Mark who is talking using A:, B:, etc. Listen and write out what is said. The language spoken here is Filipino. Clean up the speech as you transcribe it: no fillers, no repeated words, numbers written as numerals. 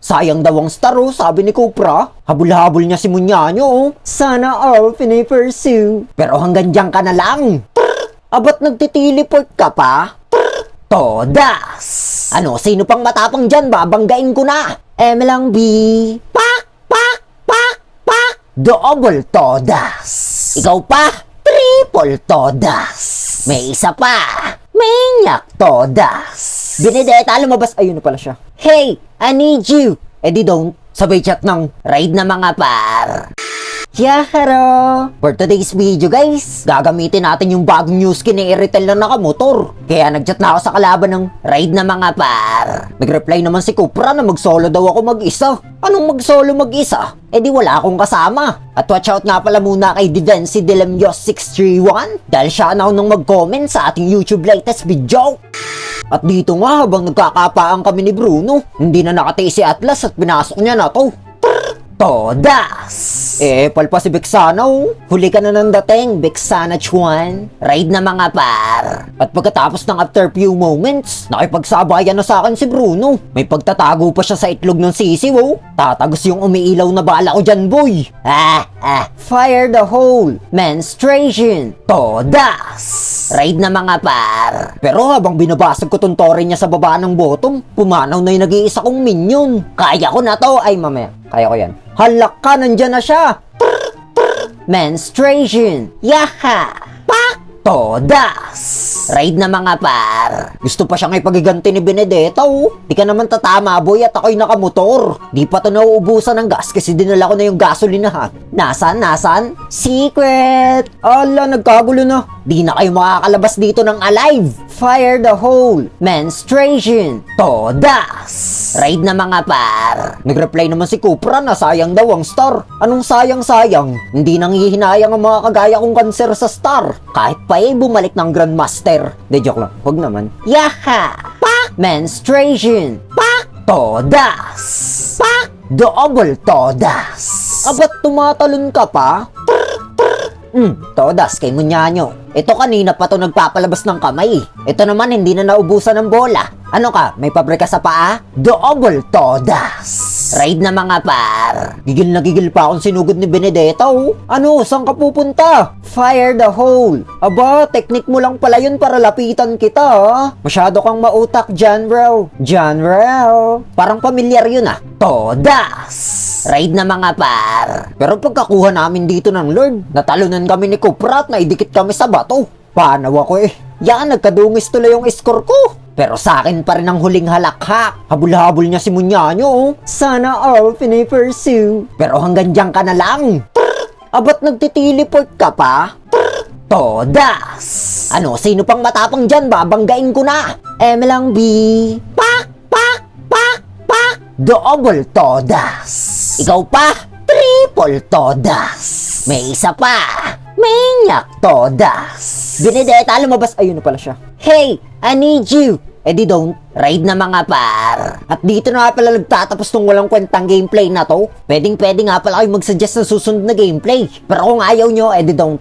A: Sayang daw ang star oh, sabi ni Cupra. Habol-habol niya si Munyanyo oh. Sana all pinipursue. Pero hanggang diyan ka na lang. Abat nagtiteleport ka pa? Todas! Ano, sino pang matapang dyan? Babanggain ko na. Lang B. Pak, pak, pak, pak. Double todas. Ikaw pa? Triple todas. May isa pa. Maniac todas. Benedetta, lumabas. Ayun na pala siya. Hey, I need you. Di don't. Sabay chat ng ride na mga par. Yahara! For today's video guys, gagamitin natin yung bagong new skin ni Eritel na nakamotor. Kaya nagchat na ako sa kalaban ng ride na mga par. Nag-reply naman si Cupra na mag-solo daw ako mag-isa. Anong mag-solo mag-isa? Di wala akong kasama. At watch out nga pala muna kay Divency Delemios 631 dahil siya na unang mag-comment sa ating YouTube latest video. At dito nga habang nagkakapaan kami ni Bruno, hindi na nakatiis si Atlas at pinasok niya na to. Todas! Palpa si Vexana oh. Huli ka na ng dating, Vexana Chuan. Ride na mga par. At pagkatapos ng after few moments, nakipagsabayan na sa akin si Bruno. May pagtatago pa siya sa itlog ng sisiw oh. Tatagos yung umiilaw na bala ko dyan boy. Fire the hole. Menstruation. Todas! Ride na mga par. Pero habang binabasag ko tong tore niya sa baba ng bottom, pumanaw na yung nag-iisa kong minion. Kaya ko na to. Ay mamaya, kaya ko yan. Halak ka, nandyan na siya. Menstruation. Yaha. Pak. Todas. Ride na mga par. Gusto pa siyang ipagiganti ni Benedetta oh. Di ka naman tatama boy at ako'y nakamotor. Di pa to nauubusan ng gas kasi dinala ko na yung gasolinahan. Nasan? Secret. Ala, nagkagulo na. Di na kayo makakalabas dito ng alive. Fire the hole. Menstruation. Todas. Ride na mga par. Nag-reply naman si Cupra na sayang daw ang star. Anong sayang? Hindi nang hihinayang ang mga kagaya kong kanser sa star. Kahit pa bumalik ng Grandmaster. De joke lang. Huwag naman. Yaha. Pak. Menstruation. Pak. Todas. Pak. Double todas. Abat tumatalon ka pa? Todas kay Munyanyo. Ito kanina pa to nagpapalabas ng kamay. Ito naman hindi na naubusan ng bola. Ano ka? May pabrika sa paa? Double todas. Ride na mga par. Gigil na gigil pa akong sinugod ni Benedetta oh. Ano? Saan ka pupunta? Fire the hole. Aba, teknik mo lang pala yun para lapitan kita ah. Masyado kang mautak, John Bro. Parang pamilyar yun ah. Todas. Ride na mga par. Pero pagkakuha namin dito ng Lord, natalunan kami ni Cupra at naidikit kami sa bato. Panaw ako eh. Yan, nagkadungis tuloy yung score ko. Pero sa akin pa rin ang huling halakhak. Habol-habol niya si Munyanyo oh. Sana all pinipursue. Pero hanggang diyan ka na lang. Abat nagtiteleport ka pa? Todas! Ano, sino pang matapang dyan? Babanggain ko na. Lang B. Pak, pak, pak, pak. Double todas. Ikaw pa? Triple todas. May isa pa. Maniac todas. Benedetta, lumabas. Ayun na pala siya. Hey, I need you. Di don't. Ride na mga par. At dito na nga pala nagtatapos tong walang kwentang gameplay na to. Pwedeng nga pala kayo mag-suggest ng susunod na gameplay. Pero kung ayaw nyo, di don't.